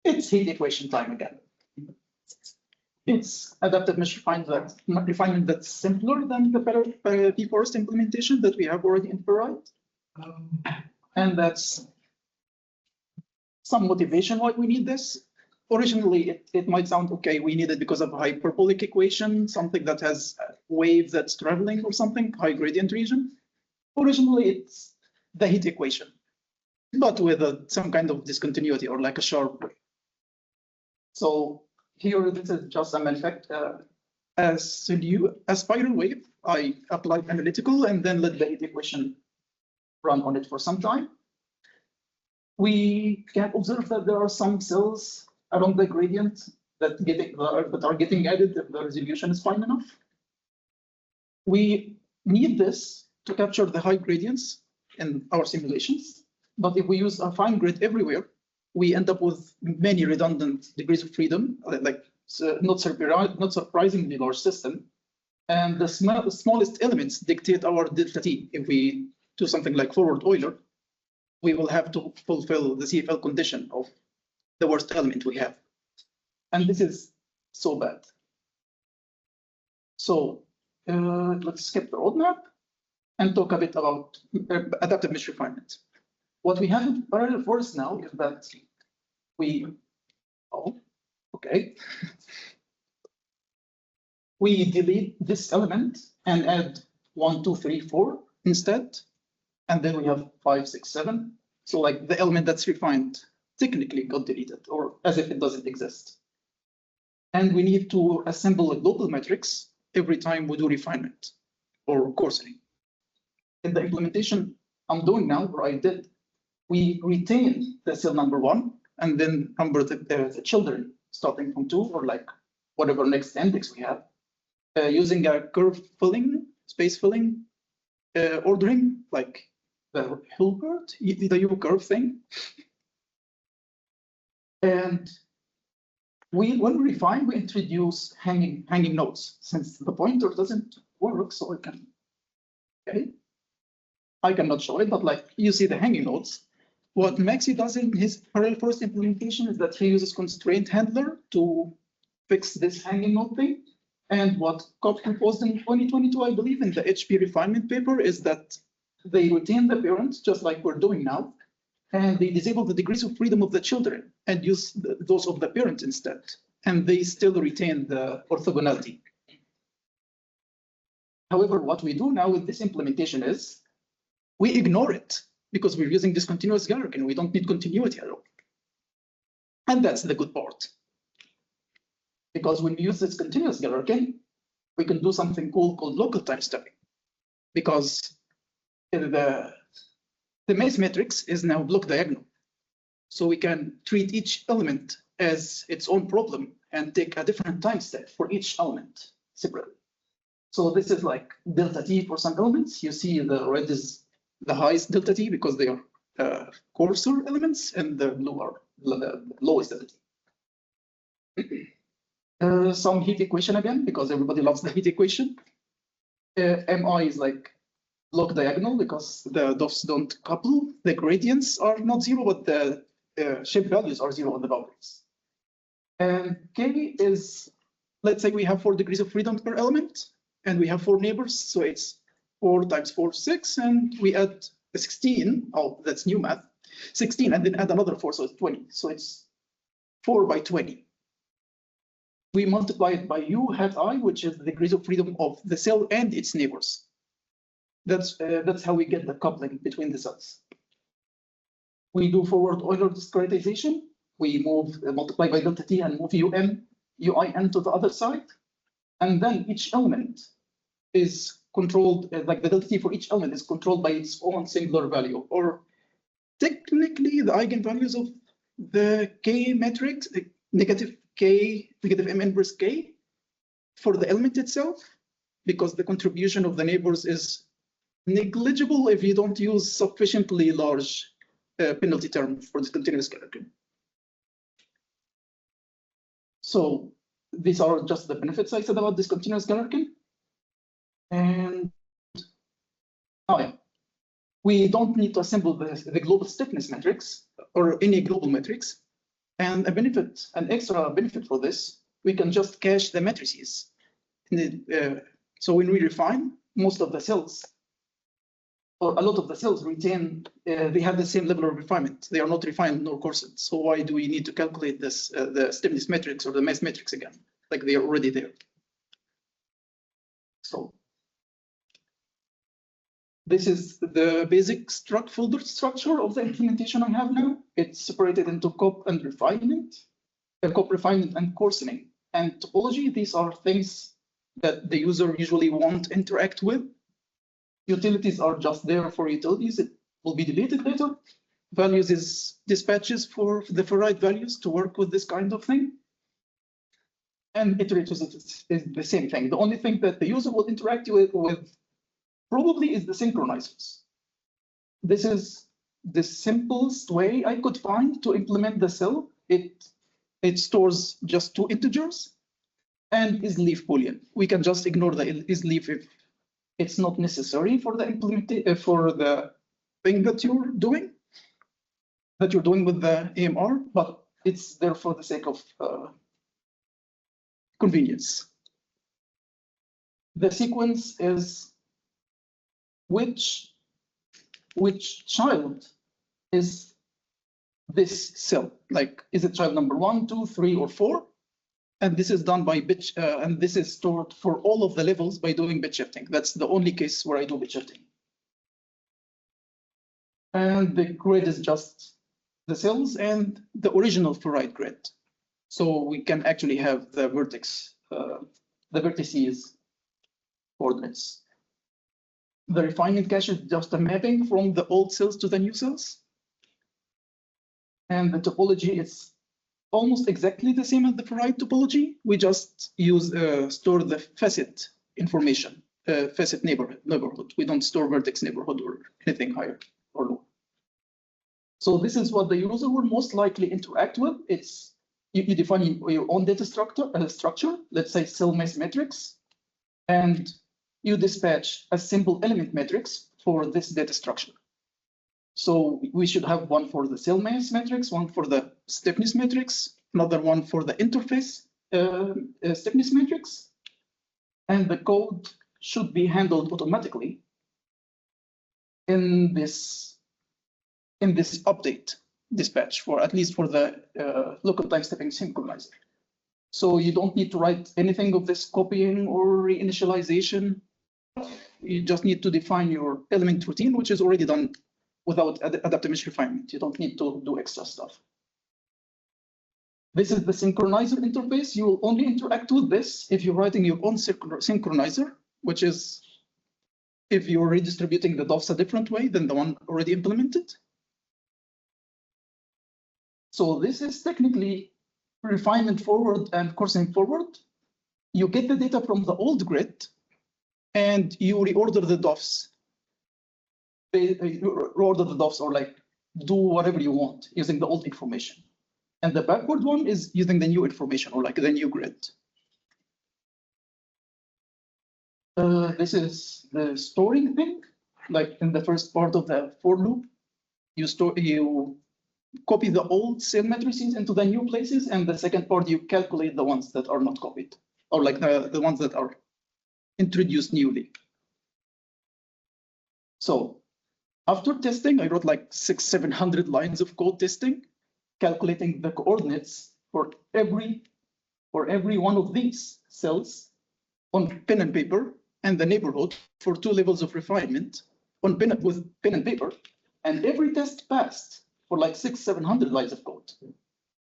It's heat equation time again. It's adaptive mesh refinement that's simpler than the P4est implementation that we have already in Ferrite. And that's some motivation why we need this. Originally, it might sound okay, we need it because of a hyperbolic equation, something that has a wave that's traveling or something, high gradient region. Originally, it's the heat equation, but with some kind of discontinuity or like a sharp wave. So here, this is just an effect. As a spiral wave, I applied analytical and then let the heat equation run on it for some time. We can observe that there are some cells along the gradient that are getting added if the resolution is fine enough. We need this to capture the high gradients in our simulations, but if we use a fine grid everywhere, we end up with many redundant degrees of freedom, like not surprisingly large system. And the smallest elements dictate our delta T. If we do something like forward Euler, we will have to fulfill the CFL condition of the worst element we have. And this is so bad. So let's skip the roadmap and talk a bit about adaptive mesh refinement. What we have in parallel for us now is that we delete this element and add 1, 2, 3, 4 instead. And then we have 5, 6, 7. So like the element that's refined technically got deleted, or as if it doesn't exist. And we need to assemble a global matrix every time we do refinement or coarsening. In the implementation I'm doing now, or I did, we retain the cell number 1 and then number the children starting from 2 or like whatever next index we have, using a curve filling, space filling ordering, like the Hilbert, the U-curve thing. And when we refine, we introduce hanging nodes, since the pointer doesn't work, so I cannot show it, but like you see the hanging nodes. What Maxi does in his parallel forest implementation is that he uses constraint handler to fix this hanging node thing. And what COP proposed in 2022, I believe, in the HP refinement paper, is that they retain the parents, just like we're doing now, and they disable the degrees of freedom of the children and use those of the parent instead. And they still retain the orthogonality. However, what we do now with this implementation is we ignore it because we're using discontinuous Galerkin. We don't need continuity at all. And that's the good part. Because when we use this continuous Galerkin, we can do something cool called local time stepping. Because the maze matrix is now block diagonal. So we can treat each element as its own problem and take a different time step for each element separately. So this is like delta T for some elements. You see the red is the highest delta T because they are coarser elements, and the blue are the lowest delta T. Some heat equation again, because everybody loves the heat equation. MI is like block diagonal because the dots don't couple. The gradients are not 0, but the shape values are 0 on the boundaries. And K is, let's say we have 4 degrees of freedom per element, and we have 4 neighbors, so it's 4 times 4, 6, and we add 16. Oh, that's new math. 16, and then add another 4, so it's 20. So it's 4 by 20. We multiply it by U hat I, which is the degrees of freedom of the cell and its neighbors. That's how we get the coupling between the cells. We do forward Euler discretization. We move multiply by delta T and move UIN to the other side. And then each element is controlled, like the delta T for each element is controlled by its own singular value, or technically the eigenvalues of the K matrix, negative K, negative M inverse K for the element itself, because the contribution of the neighbors is negligible if you don't use sufficiently large penalty term for discontinuous Galerkin. So these are just the benefits I said about discontinuous Galerkin. And we don't need to assemble the global stiffness matrix or any global matrix. And an extra benefit for this, we can just cache the matrices. So when we refine, most of the cells, or a lot of the cells retain, they have the same level of refinement. They are not refined nor coarsened. So why do we need to calculate this, the stiffness matrix or the mass matrix again? Like they are already there. So this is the basic folder structure of the implementation I have now. It's separated into cop and refinement, cop refinement and coarsening. And topology, these are things that the user usually won't interact with. Utilities are just there for utilities. It will be deleted later. Values is dispatches for the Ferrite values to work with this kind of thing. And iterators is the same thing. The only thing that the user will interact with probably is the synchronizers. This is the simplest way I could find to implement the cell. It stores just 2 integers and is leaf Boolean. We can just ignore the is leaf if it's not necessary for the for the thing that you're doing with the AMR, but it's there for the sake of convenience. The sequence is which child is this cell? Like, is it child number 1, 2, 3, or 4? And this is done by bit, and this is stored for all of the levels by doing bit shifting. That's the only case where I do bit shifting. And the grid is just the cells and the original Ferrite grid. So we can actually have the vertices coordinates. The refinement cache is just a mapping from the old cells to the new cells. And the topology is almost exactly the same as the Ferrite topology. We just use store the facet information, facet neighborhood. We don't store vertex neighborhood or anything higher or lower. So this is what the user will most likely interact with. It's you define your own data structure, let's say cell mass matrix, and you dispatch a simple element matrix for this data structure. So we should have one for the cell mass matrix, one for the stiffness matrix, another one for the interface stiffness matrix, and the code should be handled automatically in this update dispatch, for at least for the local time stepping synchronizer. So you don't need to write anything of this copying or reinitialization. You just need to define your element routine, which is already done without adaptation refinement. You don't need to do extra stuff. This is the synchronizer interface. You will only interact with this if you're writing your own synchronizer, which is if you're redistributing the DOFs a different way than the one already implemented. So this is technically refinement forward and coursing forward. You get the data from the old grid and you reorder the DOFs. Reorder the DOFs or like do whatever you want using the old information. And the backward one is using the new information or like the new grid. This is the storing thing. Like in the first part of the for loop, you copy the old cell matrices into the new places, and the second part you calculate the ones that are not copied, or like the ones that are introduced newly. So after testing, I wrote like 600-700 lines of code testing, calculating the coordinates for every one of these cells on pen and paper, and the neighborhood for 2 levels of refinement on with pen and paper, and every test passed for like 600-700 lines of code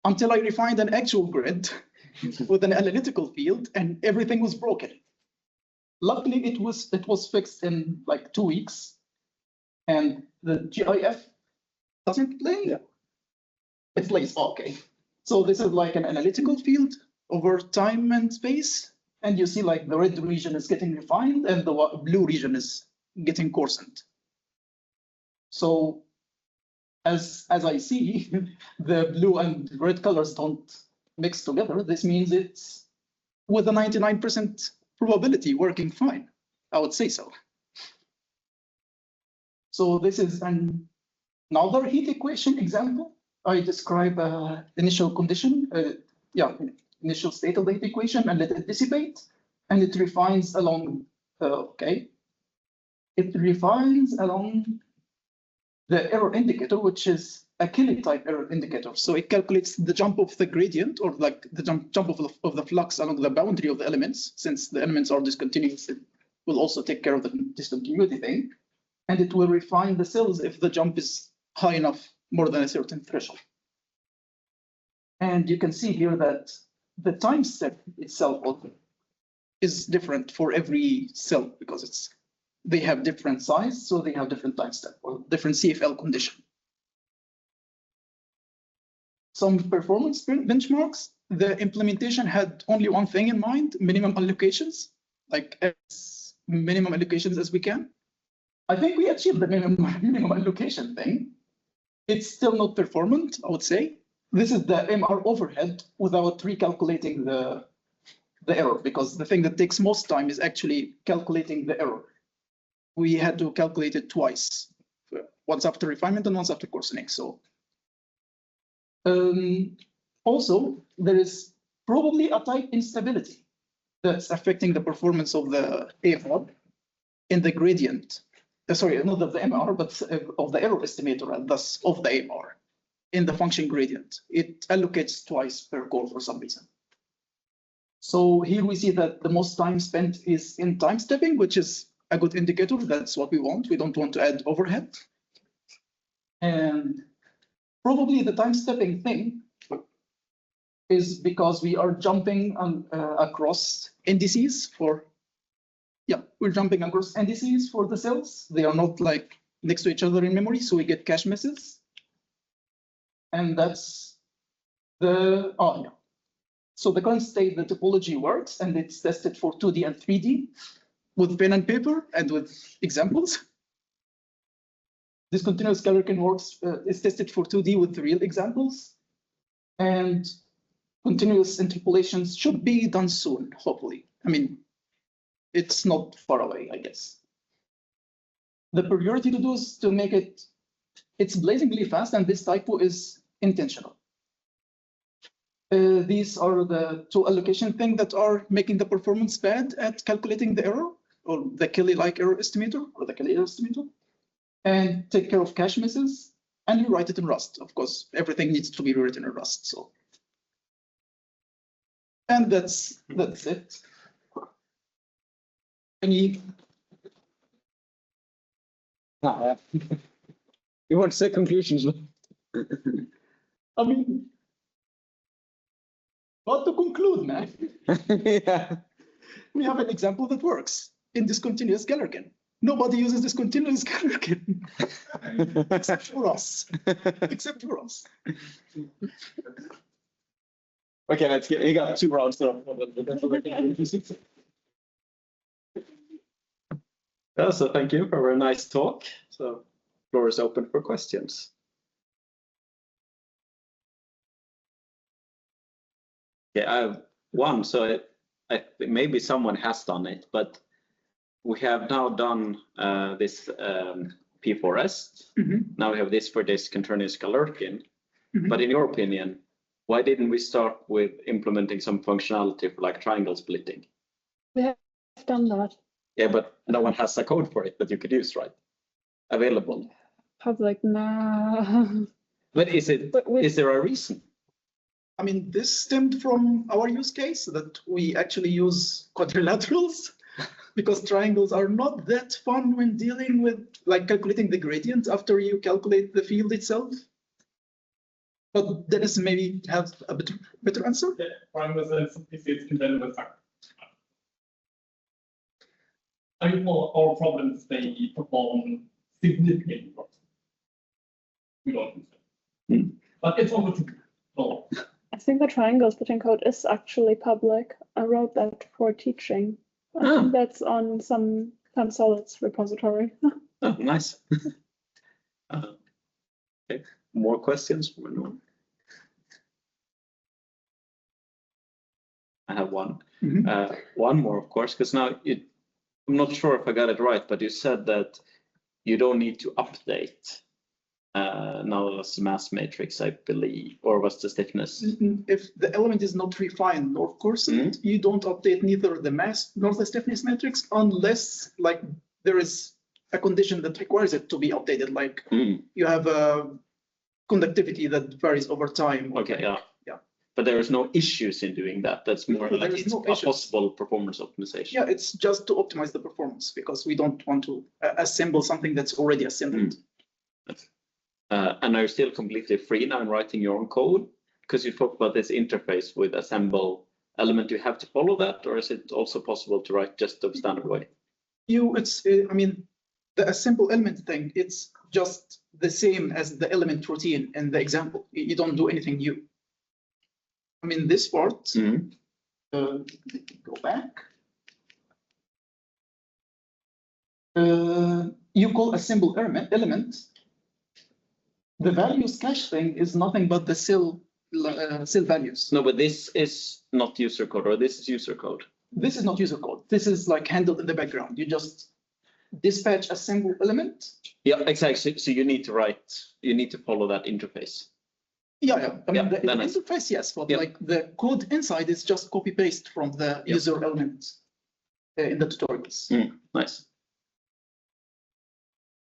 until I refined an actual grid with an analytical field, and everything was broken. Luckily, it was fixed in like 2 weeks, and the GIF doesn't play. Yeah. It plays okay. So this is like an analytical field over time and space, and you see like the red region is getting refined and the blue region is getting coarsened. So as I see, the blue and red colors don't mix together. This means it's with a 99% probability working fine. I would say so. So this is another heat equation example I describe initial condition, initial state of the equation, and let it dissipate, and it refines along, it refines along the error indicator, which is a Kelly type error indicator. So it calculates the jump of the gradient, or like the jump of the flux along the boundary of the elements. Since the elements are discontinuous, it will also take care of the discontinuity thing. And it will refine the cells if the jump is high enough, more than a certain threshold. And you can see here that the time step itself is different for every cell, because they have different size, so they have different time step or different CFL condition. Some performance benchmarks, the implementation had only one thing in mind: minimum allocations, like as minimum allocations as we can. I think we achieved the minimum allocation thing. It's still not performant, I would say. This is the MR overhead without recalculating the error, because the thing that takes most time is actually calculating the error. We had to calculate it twice, once after refinement and once after coarsening. So also, there is probably a type instability that's affecting the performance of the AFR in the gradient. Sorry, not of the MR, but of the error estimator, and thus of the AMR in the function gradient. It allocates twice per core for some reason. So here we see that the most time spent is in time stepping, which is a good indicator. That's what we want. We don't want to add overhead. And probably the time stepping thing is because we are jumping across indices for, we're jumping across indices for the cells. They are not like next to each other in memory, so we get cache misses. And that's the, So the current state, the topology works, and it's tested for 2D and 3D with pen and paper and with examples. Discontinuous Galerkin works, is tested for 2D with real examples. And continuous interpolations should be done soon, hopefully. I mean, it's not far away, I guess. The priority to do is to make it's blazingly fast, and this typo is intentional. These are the two allocation things that are making the performance bad at calculating the error, or the Kelly-like error estimator, or the Kelly error estimator. And take care of cache misses, and you write it in Rust. Of course, everything needs to be written in Rust. So, and that's it. Any? You want to say conclusions? I mean, what to conclude, man? Yeah. We have an example that works in discontinuous Galerkin. Nobody uses discontinuous Galerkin except for us. Except for us. Okay, let's get. You got 2 rounds there. Yeah, so thank you for a very nice talk. So floor is open for questions. Yeah, I have one. So maybe someone has done it, but we have now done this P4est. Now we have this for discontinuous Galerkin. But in your opinion, why didn't we start with implementing some functionality for like triangle splitting? We have done that. Yeah, but no one has a code for it that you could use, right? Available. Public, nah. But is there a reason? I mean, this stemmed from our use case that we actually use quadrilaterals because triangles are not that fun when dealing with like calculating the gradient after you calculate the field itself. But Dennis maybe has a better answer. Yeah, triangles and simplicities contend with factors. I mean, all problems they perform significantly. We don't use it. But it's over to no. I think the triangle splitting code is actually public. I wrote that for teaching. I think that's on some Solids repository. Oh, nice. Okay. More questions? I have one. One more, of course, because now I'm not sure if I got it right, but you said that you don't need to update now as mass matrix, I believe, or was the stiffness? If the element is not refined nor coarsened, you don't update neither the mass nor the stiffness matrix unless like there is a condition that requires it to be updated, like you have a conductivity that varies over time. Okay, yeah. Yeah. But there is no issues in doing that. That's more No, like there is it's no a issues. possible performance optimization. Yeah, it's just to optimize the performance because we don't want to assemble something that's already assembled. And are you still completely free now in writing your own code? Because you talked about this interface with assemble element. Do you have to follow that, or is it also possible to write just the standard way? I mean, the assemble element thing, it's just the same as the element routine in the example. You don't do anything new. I mean, this part, go back. You call assemble element. The values cache thing is nothing but the cell values. No, but this is not user code, or this is user code. This is not user code. This is like handled in the background. You just dispatch assemble element. Yeah, exactly. So you need to follow that interface. Yeah. I mean, Yeah, the nice. interface, yes, but Yeah. like the code inside is just copy paste from the user element in the tutorials. Nice.